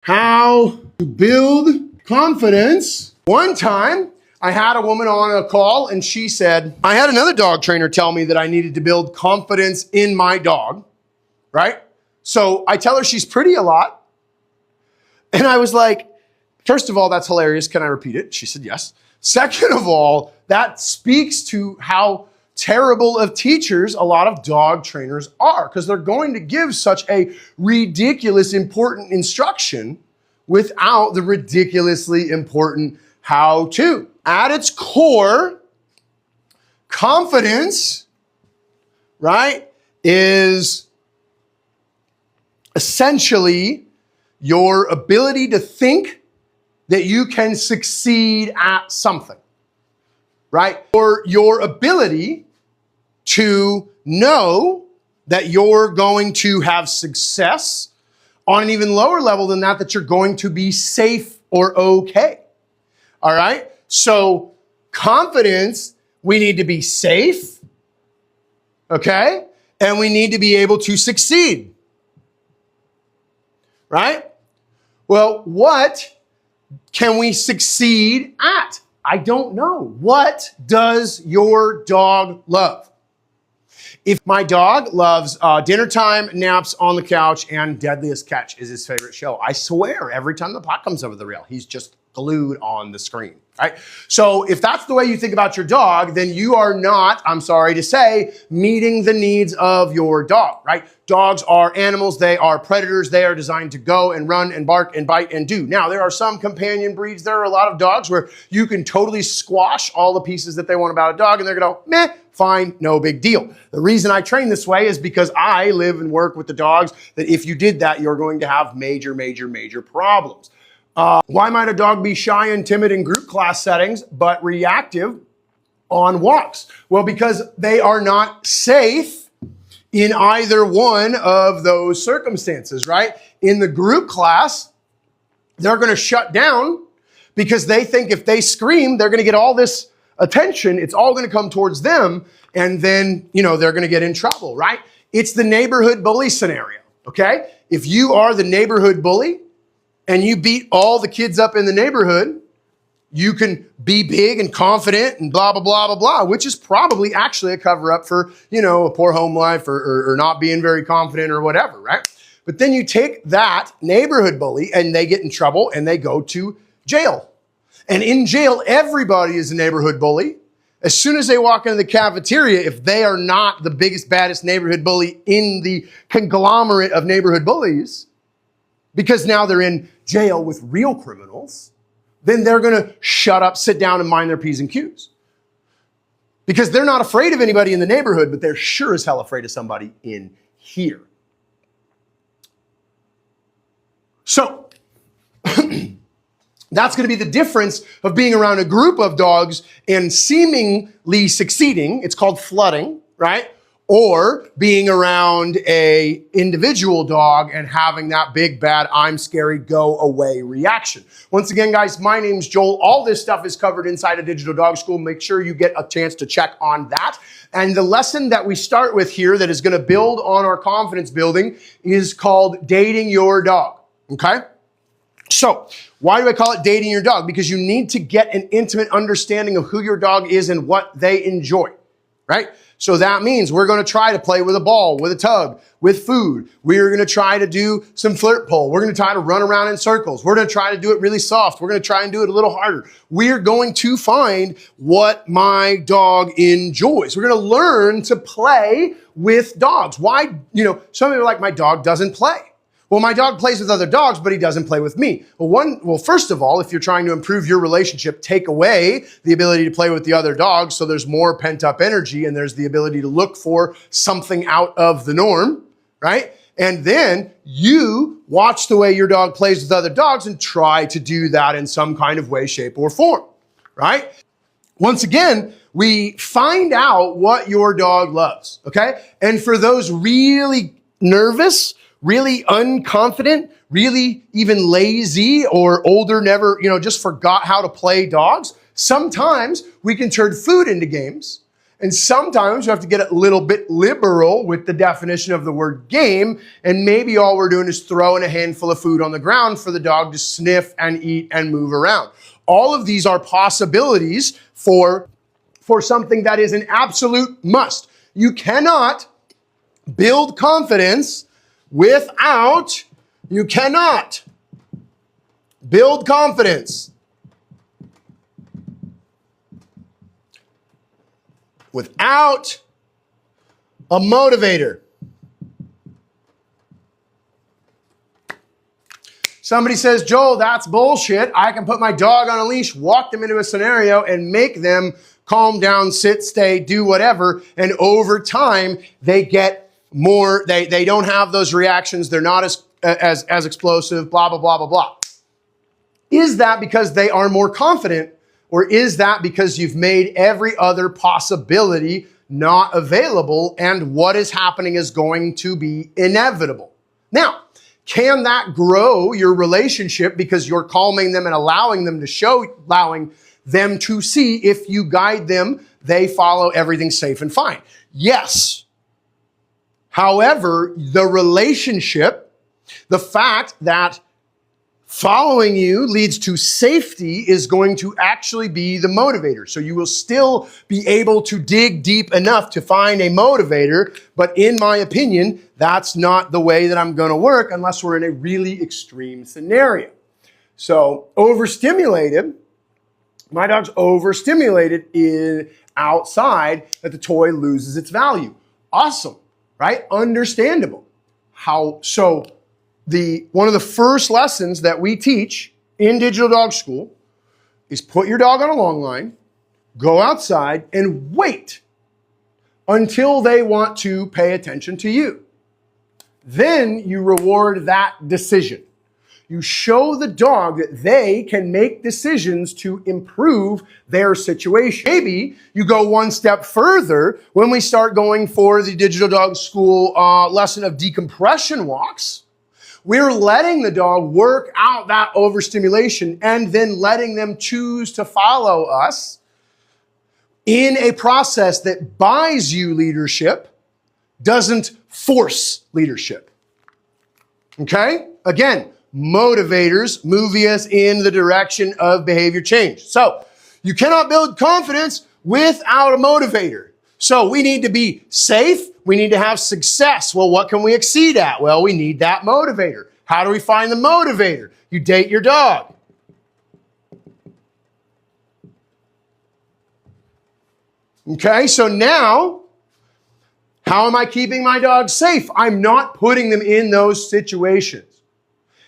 How to build confidence. One time, I had a woman on a call and she said, I had another dog trainer tell me that I needed to build confidence in my dog, right? So I tell her she's pretty a lot. And I was like, first of all, that's hilarious. Can I repeat it? She said, yes. Second of all, that speaks to how terrible of teachers a lot of dog trainers are, because they're going to give such a ridiculous important instruction without the ridiculously important how to. At its core, confidence, right, is essentially your ability to think that you can succeed at something, right? Or your ability to know that you're going to have success on an even lower level than that, that you're going to be safe or okay. All right? So confidence, we need to be safe, okay? And we need to be able to succeed, right? Well, what can we succeed at? I don't know. What does your dog love? If my dog loves dinner time, naps on the couch, and Deadliest Catch is his favorite show, I swear every time the pot comes over the rail, he's just glued on the screen, right? So if that's the way you think about your dog, then you are not, I'm sorry to say, meeting the needs of your dog, right? Dogs are animals. They are predators. They are designed to go and run and bark and bite and do. Now, there are some companion breeds. There are a lot of dogs where you can totally squash all the pieces that they want about a dog and they're going to go, meh, fine, no big deal. The reason I train this way is because I live and work with the dogs that if you did that, you're going to have major, major, major problems. Why might a dog be shy and timid in group class settings, but reactive on walks? Well, because they are not safe in either one of those circumstances, right? In the group class, they're going to shut down because they think if they scream, they're going to get all this attention. It's all going to come towards them. And then, they're going to get in trouble, right? It's the neighborhood bully scenario, okay? If you are the neighborhood bully, and you beat all the kids up in the neighborhood, you can be big and confident and blah, blah, blah, blah, blah, which is probably actually a cover up for, a poor home life or not being very confident or whatever, right? But then you take that neighborhood bully and they get in trouble and they go to jail. And in jail, everybody is a neighborhood bully. As soon as they walk into the cafeteria, if they are not the biggest, baddest neighborhood bully in the conglomerate of neighborhood bullies, because now they're in jail with real criminals, then they're going to shut up, sit down, and mind their P's and Q's. Because they're not afraid of anybody in the neighborhood, but they're sure as hell afraid of somebody in here. So, that's going to be the difference of being around a group of dogs and seemingly succeeding. It's called flooding, right? Or being around a individual dog and having that big, bad, I'm scary, go away reaction. Once again, guys, my name's Joel. All this stuff is covered inside a Digital Dog School. Make sure you get a chance to check on that. And the lesson that we start with here that is going to build on our confidence building is called dating your dog, okay? So why do I call it dating your dog? Because you need to get an intimate understanding of who your dog is and what they enjoy, right? So that means we're going to try to play with a ball, with a tug, with food. We're going to try to do some flirt pole. We're going to try to run around in circles. We're going to try to do it really soft. We're going to try and do it a little harder. We're going to find what my dog enjoys. We're going to learn to play with dogs. Why? Some people are like, my dog doesn't play. Well, my dog plays with other dogs, but he doesn't play with me. Well, first of all, if you're trying to improve your relationship, take away the ability to play with the other dogs so there's more pent-up energy and there's the ability to look for something out of the norm, right? And then you watch the way your dog plays with other dogs and try to do that in some kind of way, shape, or form, right? Once again, we find out what your dog loves, okay? And for those really nervous, really unconfident, really even lazy or older, never, just forgot how to play dogs, sometimes we can turn food into games And sometimes you have to get a little bit liberal with the definition of the word game. And maybe all we're doing is throwing a handful of food on the ground for the dog to sniff and eat and move around. All of these are possibilities for something that is an absolute must. You cannot build confidence without a motivator. Somebody says, Joel, that's bullshit. I can put my dog on a leash, walk them into a scenario, and make them calm down, sit, stay, do whatever. And over time, they get more, they don't have those reactions. They're not as explosive, blah, blah, blah, blah, blah. Is that because they are more confident? Or is that because you've made every other possibility not available and what is happening is going to be inevitable? Now, can that grow your relationship because you're calming them and allowing them to see if you guide them, they follow, everything's safe and fine? Yes. However, the relationship, the fact that following you leads to safety is going to actually be the motivator. So you will still be able to dig deep enough to find a motivator, but in my opinion, that's not the way that I'm going to work unless we're in a really extreme scenario. So overstimulated, my dog's overstimulated outside that the toy loses its value. Awesome, right? Understandable. One of the first lessons that we teach in Digital Dog School is put your dog on a long line, go outside, and wait until they want to pay attention to you. Then you reward that decision. You show the dog that they can make decisions to improve their situation. Maybe you go one step further when we start going for the Digital Dog School lesson of decompression walks. We're letting the dog work out that overstimulation and then letting them choose to follow us in a process that buys you leadership, doesn't force leadership. Okay? Again, motivators move us in the direction of behavior change. So you cannot build confidence without a motivator. So we need to be safe. We need to have success. Well, what can we exceed at? Well, we need that motivator. How do we find the motivator? You date your dog. Okay, so now, how am I keeping my dog safe? I'm not putting them in those situations.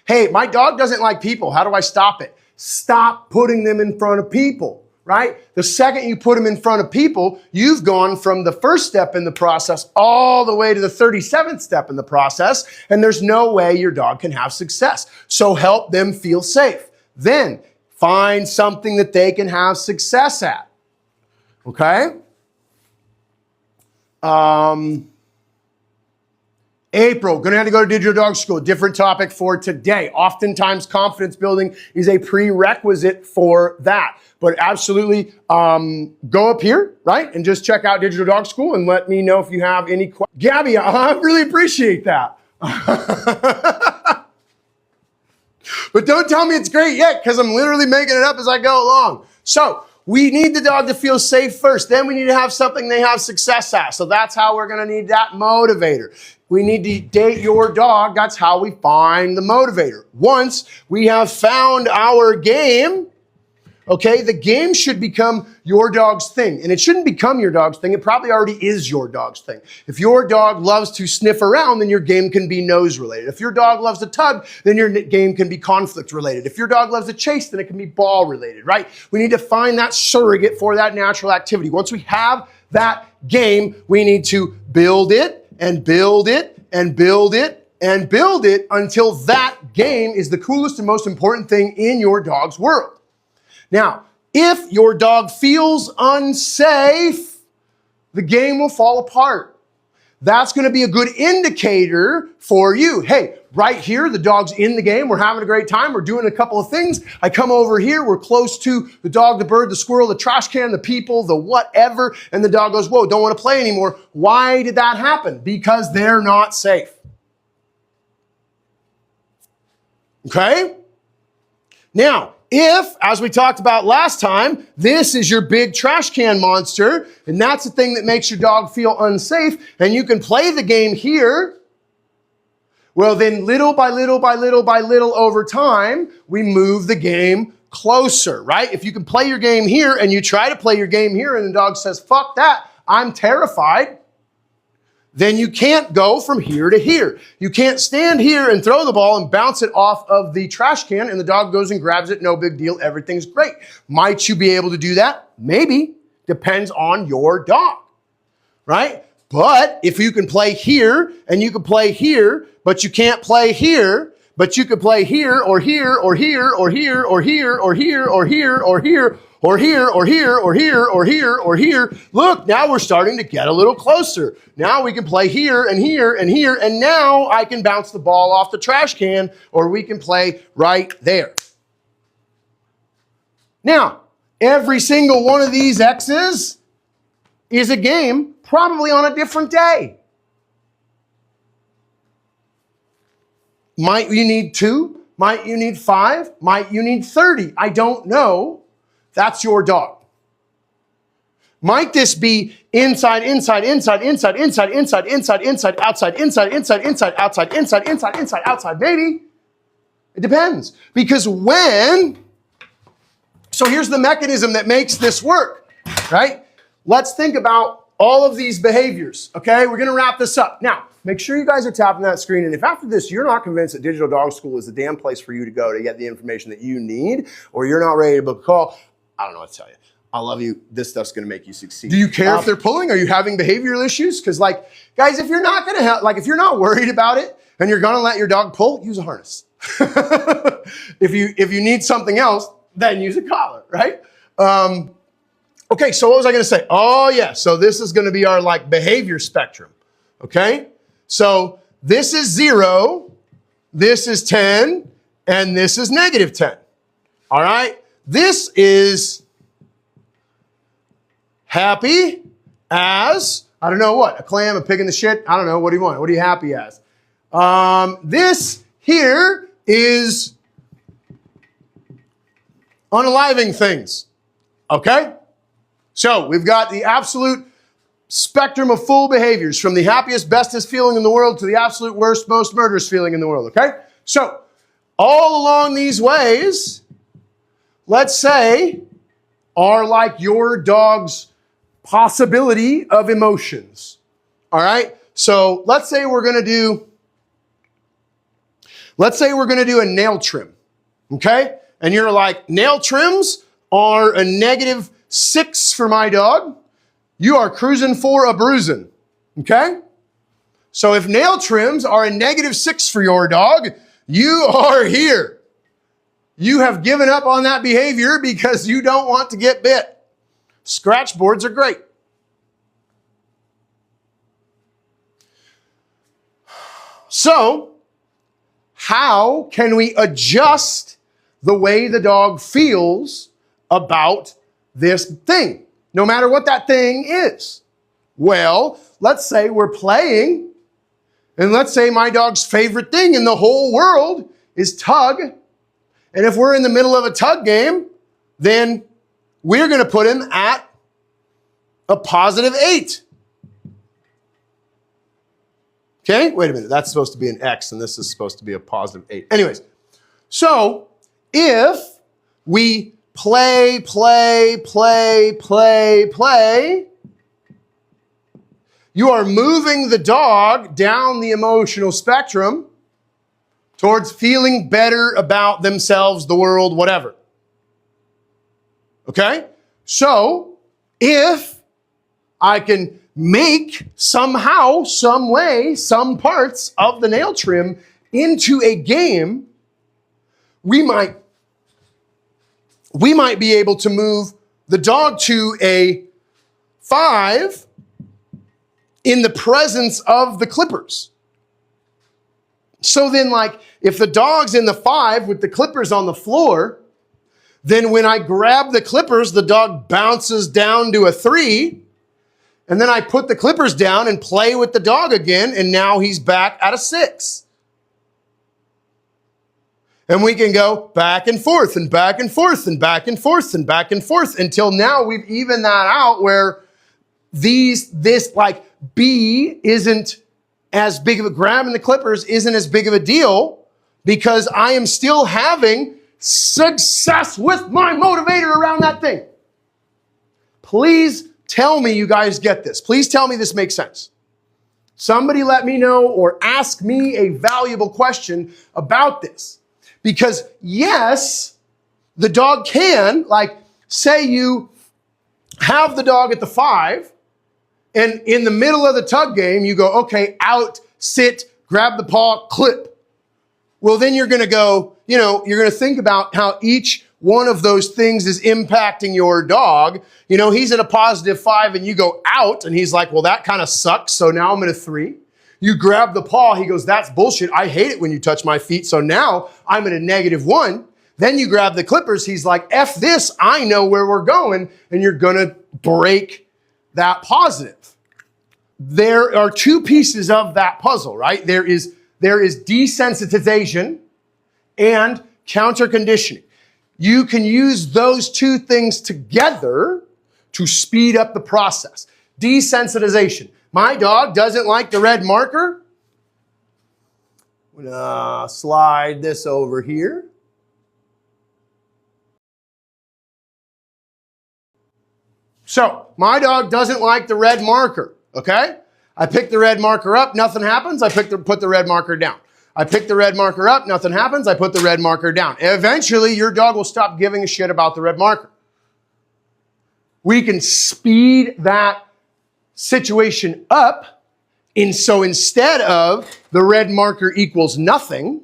Hey, my dog doesn't like people. How do I stop it? Stop putting them in front of people. Right? The second you put them in front of people, you've gone from the first step in the process all the way to the 37th step in the process, and there's no way your dog can have success. So help them feel safe. Then find something that they can have success at. Okay? April, going to have to go to Digital Dog School. Different topic for today. Oftentimes, confidence building is a prerequisite for that. But absolutely, go up here, right? And just check out Digital Dog School and let me know if you have any questions. Gabby, I really appreciate that. But don't tell me it's great yet, because I'm literally making it up as I go along. So we need the dog to feel safe first. Then we need to have something they have success at. So that's how we're going to need that motivator. We need to date your dog. That's how we find the motivator. Once we have found our game, okay, the game should become your dog's thing. And it shouldn't become your dog's thing. It probably already is your dog's thing. If your dog loves to sniff around, then your game can be nose related. If your dog loves to tug, then your game can be conflict related. If your dog loves to chase, then it can be ball related, right? We need to find that surrogate for that natural activity. Once we have that game, we need to build it and build it and build it and build it until that game is the coolest and most important thing in your dog's world. Now, if your dog feels unsafe, the game will fall apart. That's going to be a good indicator for you. Hey, right here, the dog's in the game, we're having a great time, we're doing a couple of things. I come over here, we're close to the dog, the bird, the squirrel, the trash can, the people, the whatever, and the dog goes, whoa, don't want to play anymore. Why did that happen? Because they're not safe. Okay? Now, if, as we talked about last time, this is your big trash can monster, and that's the thing that makes your dog feel unsafe, and you can play the game here, well, then little by little by little by little over time, we move the game closer, right? If you can play your game here and you try to play your game here and the dog says, fuck that, I'm terrified, then you can't go from here to here. You can't stand here and throw the ball and bounce it off of the trash can and the dog goes and grabs it, no big deal, everything's great. Might you be able to do that? Maybe. Depends on your dog, right? But if you can play here and you can play here, but you can't play here, but you can play here or here or here or here or here or here or here or here or here or here or here or here or here. Look, now we're starting to get a little closer. Now we can play here and here and here, and now I can bounce the ball off the trash can, or we can play right there. Now, every single one of these X's is a game, probably on a different day. Might you need 2? Might you need 5? Might you need 30? I don't know. That's your dog. Might this be inside, inside, inside, inside, inside, inside, inside, inside, outside, inside, inside, inside, outside, inside, inside, inside, outside? Maybe. It depends. Because so here's the mechanism that makes this work, right? Let's think about all of these behaviors, okay? We're gonna wrap this up. Now, make sure you guys are tapping that screen, and if after this you're not convinced that Digital Dog School is the damn place for you to go to get the information that you need, or you're not ready to book a call, I don't know what to tell you. I love you. This stuff's gonna make you succeed. Do you care if they're pulling? Are you having behavioral issues? Because like, guys, if you're not gonna have, like if you're not worried about it and you're gonna let your dog pull, use a harness. If you need something else, then use a collar, right? Okay, so what was I gonna say? Oh yeah, so this is gonna be our like behavior spectrum, okay? So this is 0, this is 10, and this is -10, all right? This is happy as, I don't know what, a clam, a pig in the shit, I don't know, what do you want? What are you happy as? This here is unaliving things, okay? So we've got the absolute spectrum of full behaviors from the happiest, bestest feeling in the world to the absolute worst, most murderous feeling in the world, okay? So all along these ways, let's say, are like your dog's possibility of emotions, all right? So let's say we're gonna do a nail trim, okay? And you're like, nail trims are a -6 for my dog. You are cruising for a bruising, okay? So if nail trims are a -6 for your dog, you are here. You have given up on that behavior because you don't want to get bit. Scratch boards are great. So, how can we adjust the way the dog feels about this thing, no matter what that thing is? Well, let's say we're playing, and let's say my dog's favorite thing in the whole world is tug. And if we're in the middle of a tug game, then we're gonna put him at a +8. Okay, wait a minute, that's supposed to be an X and this is supposed to be a +8. Anyways, so if we play, you are moving the dog down the emotional spectrum towards feeling better about themselves, the world, whatever. Okay? So, if I can make somehow, some way, some parts of the nail trim into a game, we might be able to move the dog to a 5 in the presence of the clippers. So then, like, if the dog's in the 5 with the clippers on the floor, then when I grab the clippers, the dog bounces down to a 3, and then I put the clippers down and play with the dog again, and now he's back at a 6. And we can go back and forth and back and forth and back and forth and back and forth until now we've evened that out where this like B isn't as big of a, grabbing the clippers isn't as big of a deal because I am still having success with my motivator around that thing. Please tell me you guys get this. Please tell me this makes sense. Somebody let me know or ask me a valuable question about this. Because yes, the dog can, like, say you have the dog at the 5, and in the middle of the tug game, you go, okay, out, sit, grab the paw, clip. Well, then you're going to go, you're going to think about how each one of those things is impacting your dog. He's at a positive 5 and you go out and he's like, well, that kind of sucks. So now I'm at a 3. You grab the paw. He goes, that's bullshit. I hate it when you touch my feet. So now I'm at a -1. Then you grab the clippers. He's like, F this. I know where we're going. And you're going to break that positive. There are 2 pieces of that puzzle, right? There is desensitization and counter conditioning. You can use those 2 things together to speed up the process. Desensitization. My dog doesn't like the red marker. I'm gonna slide this over here. So, my dog doesn't like the red marker, okay? I pick the red marker up, nothing happens. I put the red marker down. I pick the red marker up, nothing happens. I put the red marker down. Eventually, your dog will stop giving a shit about the red marker. We can speed that situation up. And so instead of the red marker equals nothing,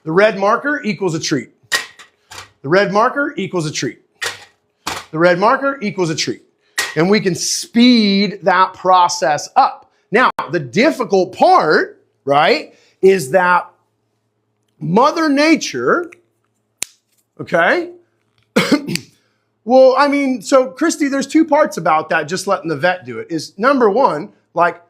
the red marker equals a treat. The red marker equals a treat. The red marker equals a treat. And we can speed that process up. Now, the difficult part, right, is that Mother Nature, okay? Well, I mean, so Christy, there's 2 parts about that, just letting the vet do it. Is number 1, like,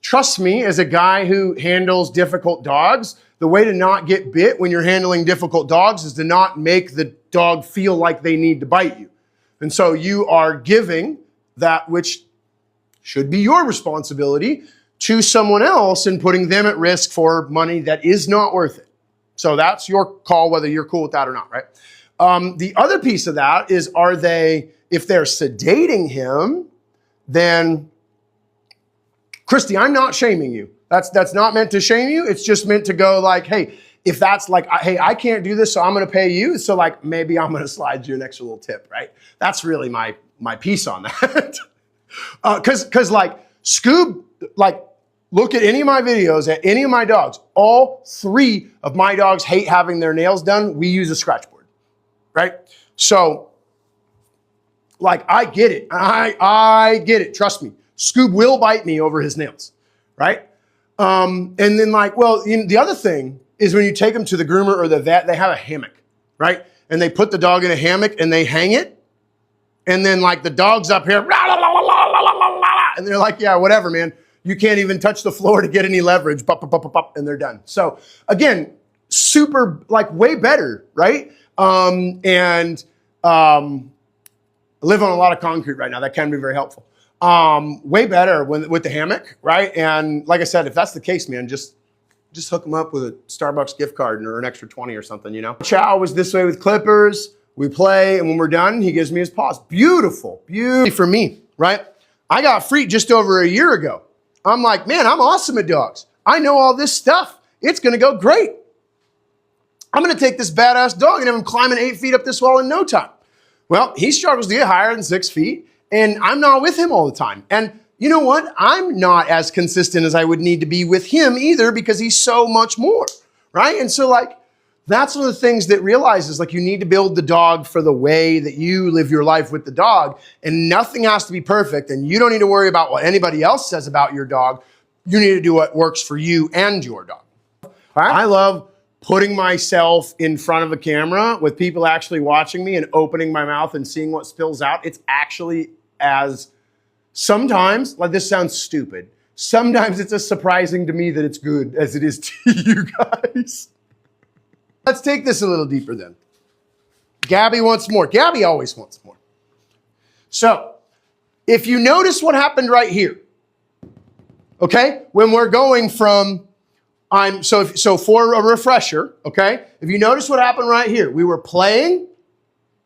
trust me, as a guy who handles difficult dogs, the way to not get bit when you're handling difficult dogs is to not make the dog feel like they need to bite you. And so you are giving that which should be your responsibility to someone else and putting them at risk for money that is not worth it. So that's your call, whether you're cool with that or not, right? The other piece of that is, if they're sedating him, then, Christy, I'm not shaming you. That's not meant to shame you. It's just meant to go like, hey, if that's like, hey, I can't do this, so I'm going to pay you. So like, maybe I'm going to slide you an extra little tip, right? That's really my piece on that. Cause like Scoob, like, look at any of my videos at any of my dogs. All 3 of my dogs hate having their nails done. We use a scratch board. Right? So, like, I get it. I get it. Trust me. Scoob will bite me over his nails. Right? And then, like, well, the other thing is when you take them to the groomer or the vet, they have a hammock. Right? And they put the dog in a hammock and they hang it. And then, like, the dog's up here. And they're like, yeah, whatever, man. You can't even touch the floor to get any leverage. And they're done. So, again, super, like, way better. Right? I live on a lot of concrete right now. That can be very helpful. Way better with the hammock, right? And like I said, if that's the case, man, just hook them up with a Starbucks gift card or an extra 20 or something, Chow was this way with clippers. We play, and when we're done, he gives me his paws. Beautiful, beautiful for me, right? I got Freet just over a year ago. I'm like, man, I'm awesome at dogs. I know all this stuff. It's going to go great. I'm going to take this badass dog and have him climbing 8 feet up this wall in no time. Well, he struggles to get higher than 6 feet, and I'm not with him all the time. And you know what? I'm not as consistent as I would need to be with him either because he's so much more, right? And so, like, that's one of the things that realizes, like, you need to build the dog for the way that you live your life with the dog, and nothing has to be perfect, and you don't need to worry about what anybody else says about your dog. You need to do what works for you and your dog. All right? I love putting myself in front of a camera with people actually watching me and opening my mouth and seeing what spills out. It's actually as sometimes, like this sounds stupid, sometimes it's as surprising to me that it's good as it is to you guys. Let's take this a little deeper then. Gabby wants more. Gabby always wants more. So, if you notice what happened right here, okay, when we're going from, so for a refresher, okay, if you notice what happened right here, we were playing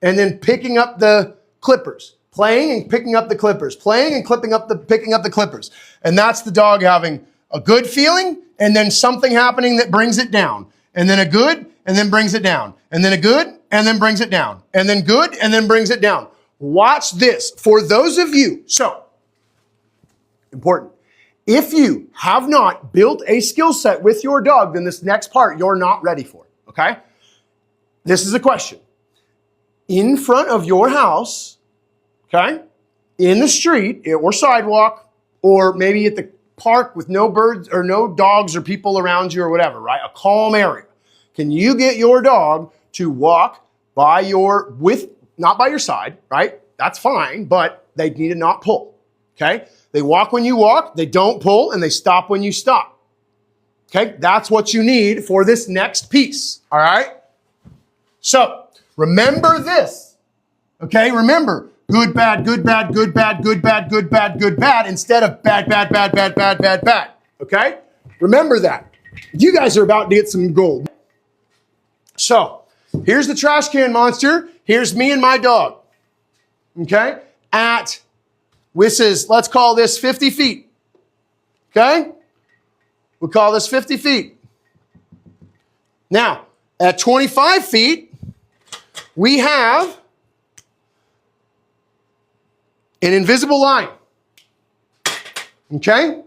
and then picking up the clippers, playing and picking up the clippers, playing and picking up the clippers. And that's the dog having a good feeling and then something happening that brings it down. And then a good and then brings it down. And then a good and then brings it down. And then good and then brings it down. Watch this. For those of you, so important. If you have not built a skill set with your dog, then this next part you're not ready for, okay? This is a question. In front of your house, okay, in the street or sidewalk, or maybe at the park with no birds or no dogs or people around you or whatever, right? A calm area. Can you get your dog to walk by not by your side, right? That's fine, but they need to not pull, okay? They walk when you walk, they don't pull, and they stop when you stop. Okay, that's what you need for this next piece, all right? So, remember this, okay? Remember, good, bad, good, bad, good, bad, good, bad, good, bad, good, bad, instead of bad, bad, bad, bad, bad, bad, bad, okay? Remember that. You guys are about to get some gold. So, here's the trash can monster. Here's me and my dog, okay? Let's call this 50 feet, okay? We'll call this 50 feet. Now, at 25 feet, we have an invisible line, okay?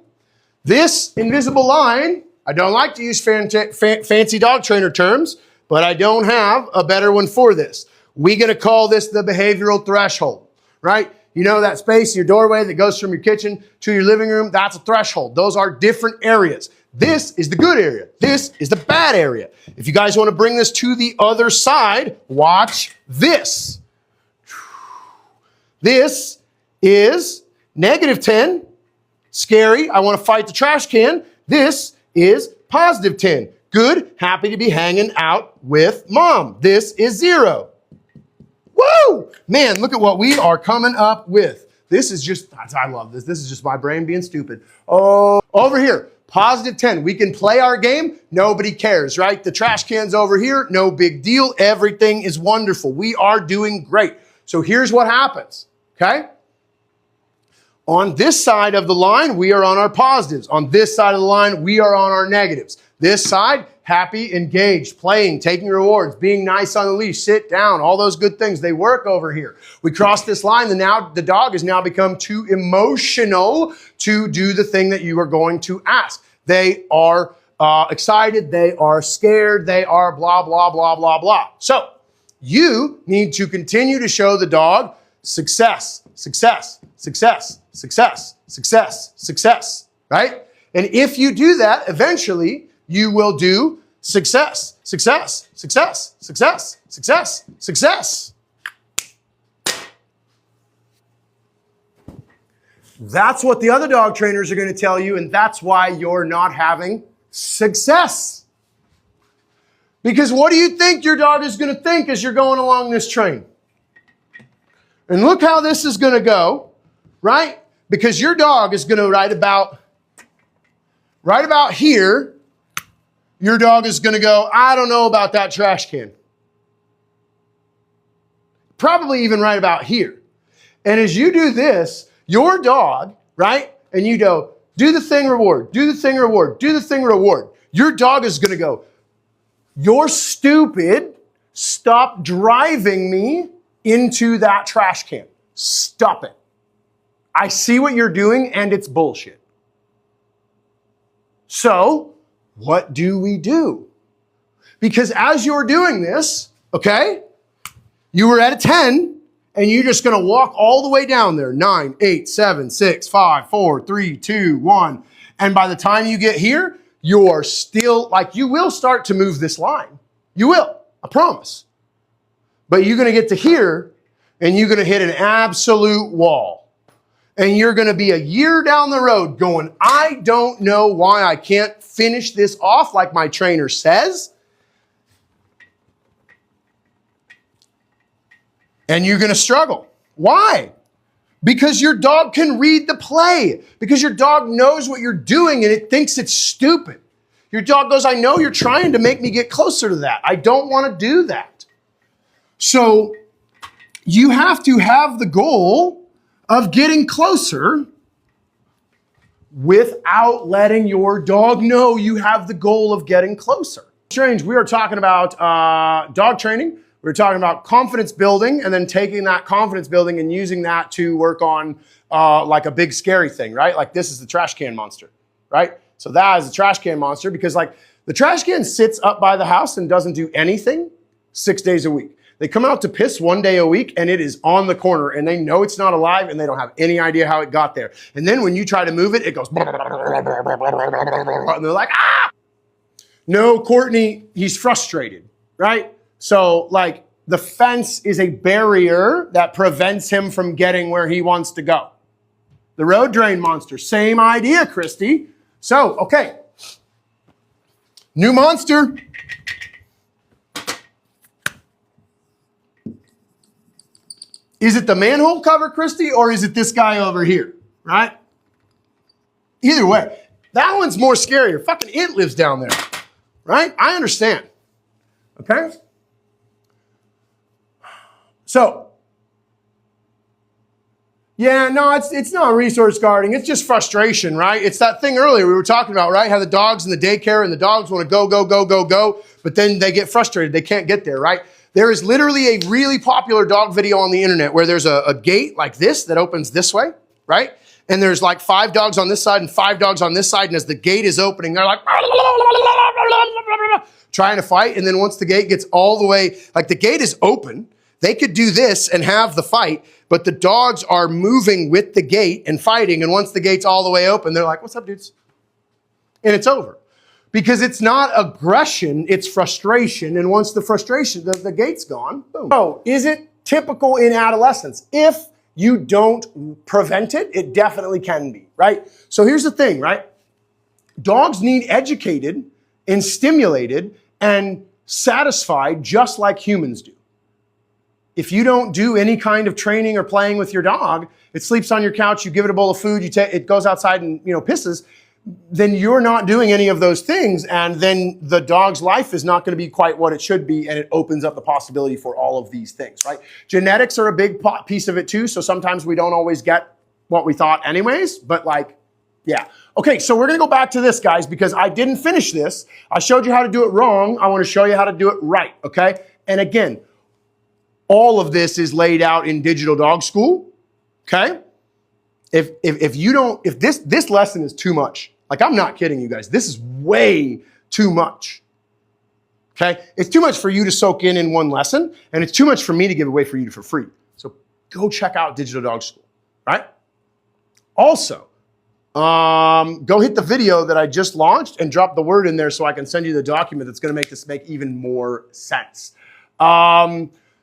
This invisible line, I don't like to use fancy dog trainer terms, but I don't have a better one for this. We're gonna call this the behavioral threshold, right? You know that space, your doorway that goes from your kitchen to your living room, that's a threshold. Those are different areas. This is the good area. This is the bad area. If you guys want to bring this to the other side, watch this. This is -10, scary, I want to fight the trash can. This is +10, good, happy to be hanging out with mom. This is 0. Woo! Man, look at what we are coming up with. This is just, I love this. This is just my brain being stupid. Oh, over here, +10. We can play our game. Nobody cares, right? The trash can's over here. No big deal. Everything is wonderful. We are doing great. So here's what happens, okay? On this side of the line, we are on our positives. On this side of the line, we are on our negatives. This side, happy, engaged, playing, taking rewards, being nice on the leash, sit down, all those good things, they work over here. We cross this line, and now the dog has now become too emotional to do the thing that you are going to ask. They are excited, they are scared, they are blah, blah, blah, blah, blah. So you need to continue to show the dog success, success, success, success, success, success, right? And if you do that, eventually, you will do success, success, success, success, success, success. That's what the other dog trainers are going to tell you, and that's why you're not having success. Because what do you think your dog is going to think as you're going along this train? And look how this is going to go, right? Because your dog is going to right about here, your dog is going to go, I don't know about that trash can. Probably even right about here. And as you do this, your dog, right? And you go, do the thing reward, do the thing reward, do the thing reward. Your dog is going to go, you're stupid. Stop driving me into that trash can. Stop it. I see what you're doing and it's bullshit. So, what do we do? Because as you're doing this, okay, you were at a 10 and you're just going to walk all the way down there. 9, 8, 7, 6, 5, 4, 3, 2, 1. And by the time you get here, you're still, like, you will start to move this line. You will, I promise. But you're going to get to here, and you're going to hit an absolute wall. And you're going to be a year down the road going, I don't know why I can't finish this off like my trainer says. And you're going to struggle. Why? Because your dog can read the play. Because your dog knows what you're doing and it thinks it's stupid. Your dog goes, I know you're trying to make me get closer to that. I don't want to do that. So you have to have the goal of getting closer without letting your dog know you have the goal of getting closer. Strange, we are talking about dog training. We're talking about confidence building and then taking that confidence building and using that to work on like a big scary thing, right? Like this is the trash can monster, right? So that is the trash can monster because like the trash can sits up by the house and doesn't do anything 6 days a week. They come out to piss 1 day a week and it is on the corner and they know it's not alive and they don't have any idea how it got there. And then when you try to move it, it goes and they're like, ah! No, Courtney, he's frustrated, right? So like the fence is a barrier that prevents him from getting where he wants to go. The road drain monster, same idea, Christy. So, okay. New monster. Is it the manhole cover, Christy, or is it this guy over here, right? Either way, that one's more scarier. Fucking it lives down there, right? I understand, okay? So, yeah, no, it's not resource guarding. It's just frustration, right? It's that thing earlier we were talking about, right? How the dogs in the daycare and the dogs want to go, go, go, go, go, but then they get frustrated. They can't get there, right? There is literally a really popular dog video on the internet where there's a gate like this that opens this way, right? And there's like 5 dogs on this side and 5 dogs on this side. And as the gate is opening, they're like trying to fight. And then once the gate gets all the way, like the gate is open, they could do this and have the fight, but the dogs are moving with the gate and fighting. And once the gate's all the way open, they're like, what's up, dudes? And it's over. Because it's not aggression, it's frustration. And once the frustration, the gate's gone, boom. So is it typical in adolescence? If you don't prevent it, it definitely can be, right? So here's the thing, right? Dogs need educated and stimulated and satisfied just like humans do. If you don't do any kind of training or playing with your dog, it sleeps on your couch, you give it a bowl of food, it goes outside and pisses, then you're not doing any of those things, and then the dog's life is not going to be quite what it should be, and it opens up the possibility for all of these things, right? Genetics are a big piece of it too, so sometimes we don't always get what we thought anyways, but like, yeah. Okay, so we're going to go back to this, guys, because I didn't finish this. I showed you how to do it wrong. I want to show you how to do it right, okay? And again, all of this is laid out in Digital Dog School, okay? If this lesson is too much, like I'm not kidding you guys, this is way too much, okay? It's too much for you to soak in one lesson, and it's too much for me to give away for you for free. So go check out Digital Dog School, right? Also, go hit the video that I just launched and drop the word in there so I can send you the document that's going to make this make even more sense.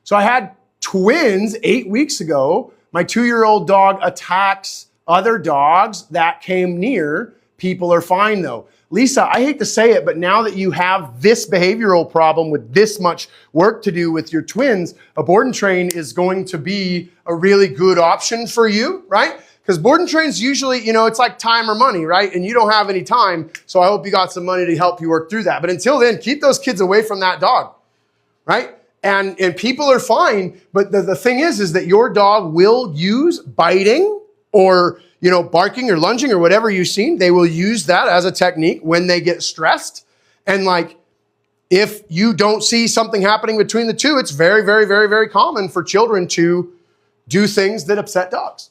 So I had twins 8 weeks ago. My 2-year-old dog attacks other dogs that came near. People are fine though. Lisa, I hate to say it, but now that you have this behavioral problem with this much work to do with your twins, a board and train is going to be a really good option for you, right? Because board and train's usually, it's like time or money, right? And you don't have any time, so I hope you got some money to help you work through that. But until then, keep those kids away from that dog, right? And people are fine, but the thing is that your dog will use biting or, barking or lunging or whatever you've seen. They will use that as a technique when they get stressed. And like, if you don't see something happening between the two, it's very, very, very, very common for children to do things that upset dogs.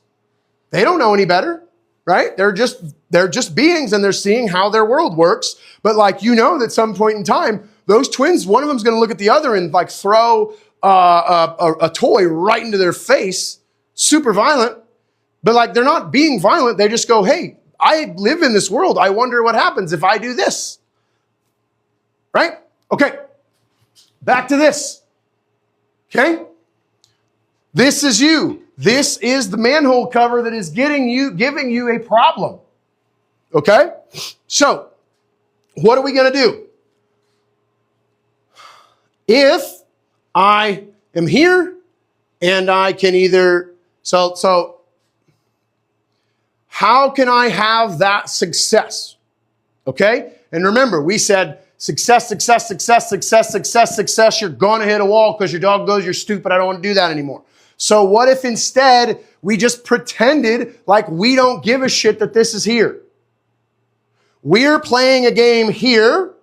They don't know any better, right? They're just beings and they're seeing how their world works. But like, that at some point in time, those twins, one of them's going to look at the other and like throw a toy right into their face, super violent. But like, they're not being violent. They just go, hey, I live in this world. I wonder what happens if I do this. Right? Okay. Back to this. Okay? This is you. This is the manhole cover that is giving you a problem. Okay? So, what are we going to do? If I am here and I can either, so how can I have that success? Okay? And remember, we said success, success, success, success, success, success. You're going to hit a wall because your dog goes, you're stupid. I don't want to do that anymore. So what if instead we just pretended like we don't give a shit that this is here? We're playing a game here,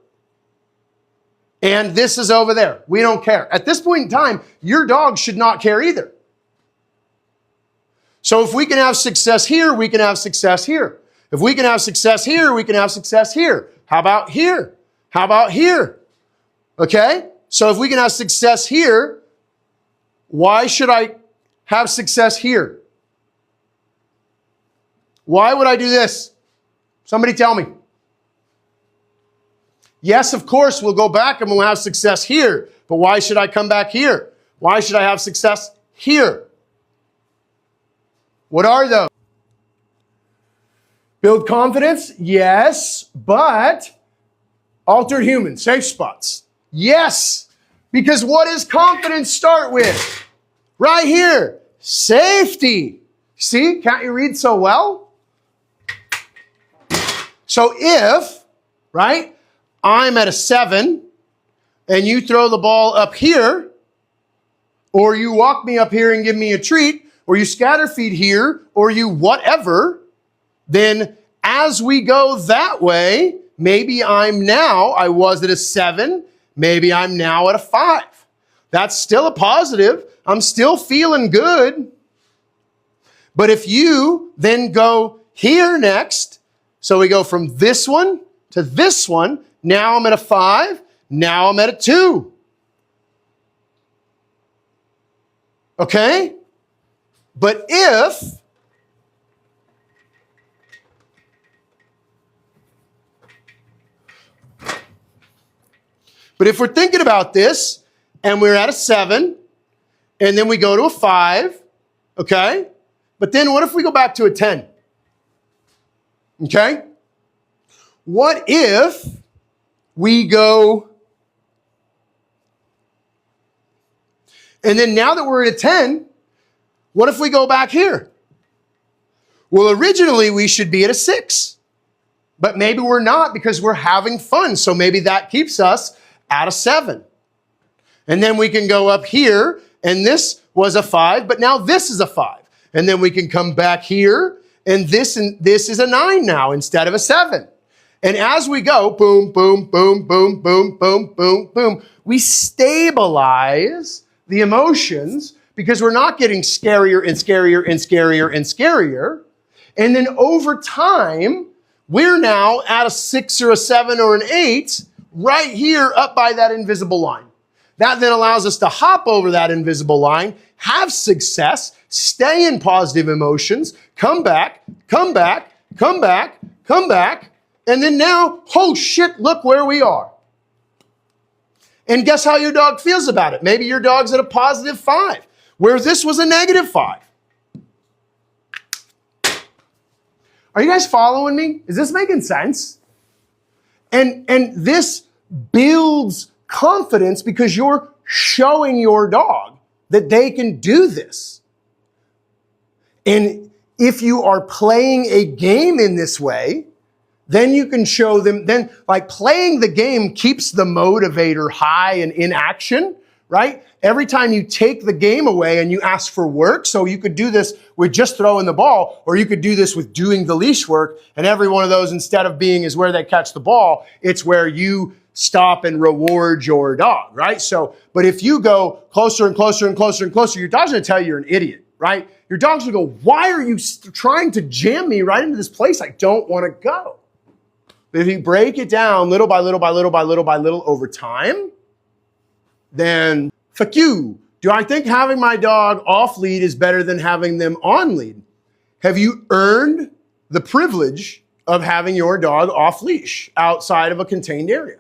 and this is over there. We don't care. At this point in time, your dog should not care either. So if we can have success here, we can have success here. If we can have success here, we can have success here. How about here? How about here? Okay? So if we can have success here, why should I have success here? Why would I do this? Somebody tell me. Yes, of course, we'll go back and we'll have success here. But why should I come back here? Why should I have success here? What are those? Build confidence? Yes, but altered human, safe spots. Yes, because what does confidence start with? Right here, safety. See, can't you read so well? So if, right, I'm at a 7 and you throw the ball up here, or you walk me up here and give me a treat, or you scatter feed here, or you whatever, then as we go that way, maybe I was at a 7, maybe I'm now at a 5. That's still a positive. I'm still feeling good. But if you then go here next, so we go from this one to this one, now I'm at a 5, now I'm at a 2. Okay? But if we're thinking about this and we're at a 7 and then we go to a 5, okay? But then what if we go back to a 10? Okay? What if we go, and then now that we're at a 10, what if we go back here? Well, originally we should be at a 6, but maybe we're not because we're having fun. So maybe that keeps us at a 7. And then we can go up here, and this was a 5, but now this is a 5. And then we can come back here, and this is a 9 now instead of a 7. And as we go, boom, boom, boom, boom, boom, boom, boom, boom, we stabilize the emotions because we're not getting scarier and scarier and scarier and scarier. And then over time, we're now at a 6 or a 7 or an 8 right here up by that invisible line. That then allows us to hop over that invisible line, have success, stay in positive emotions, come back, come back, come back, come back, and then now, oh shit, look where we are. And guess how your dog feels about it? Maybe your dog's at a positive 5, where this was a negative 5. Are you guys following me? Is this making sense? And this builds confidence because you're showing your dog that they can do this. And if you are playing a game in this way, then you can show them, then like playing the game keeps the motivator high and in action, right? Every time you take the game away and you ask for work, so you could do this with just throwing the ball, or you could do this with doing the leash work, and every one of those, instead of being is where they catch the ball, it's where you stop and reward your dog, right? So, but if you go closer and closer and closer and closer, your dog's gonna tell you you're an idiot, right? Your dog's gonna go, why are you trying to jam me right into this place I don't wanna go? But if you break it down little by little by little by little by little over time, then fuck you. Do I think having my dog off lead is better than having them on lead? Have you earned the privilege of having your dog off leash outside of a contained area.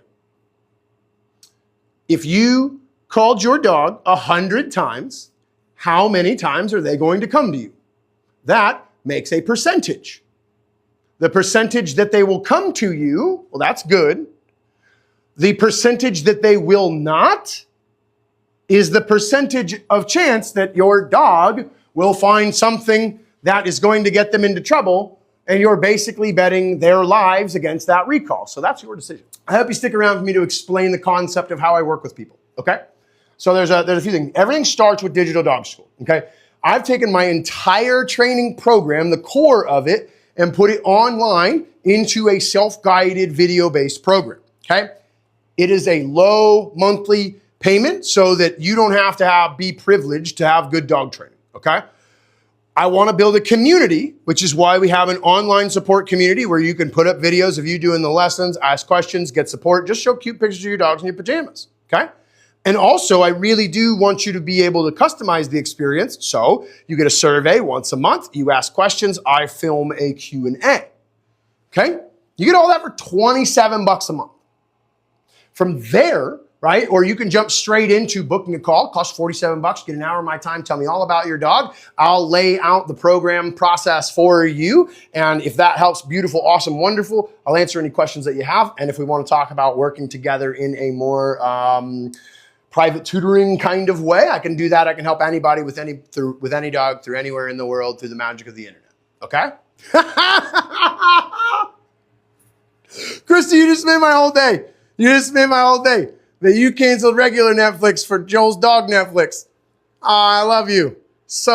If you called your dog 100 times, how many times are they going to come to you? That makes a percentage. The percentage that they will come to you, well, that's good. The percentage that they will not is the percentage of chance that your dog will find something that is going to get them into trouble, and you're basically betting their lives against that recall. So that's your decision. I hope you stick around for me to explain the concept of how I work with people, okay? So there's a few things. Everything starts with Digital Dog School, okay? I've taken my entire training program, the core of it, and put it online into a self-guided video-based program, okay? It is a low monthly payment so that you don't have to be privileged to have good dog training, okay? I want to build a community, which is why we have an online support community where you can put up videos of you doing the lessons, ask questions, get support, just show cute pictures of your dogs in your pajamas, okay? And also, I really do want you to be able to customize the experience. So you get a survey once a month, you ask questions, I film a Q&A, okay? You get all that for $27 a month. From there, right? Or you can jump straight into booking a call. It costs $47. Get an hour of my time. Tell me all about your dog. I'll lay out the program process for you. And if that helps, beautiful, awesome, wonderful. I'll answer any questions that you have. And if we want to talk about working together in a more private tutoring kind of way, I can do that. I can help anybody with any dog through anywhere in the world through the magic of the internet. Okay? Christy, you just made my whole day. You just made my whole day. That you canceled regular Netflix for Joel's dog Netflix. I love you so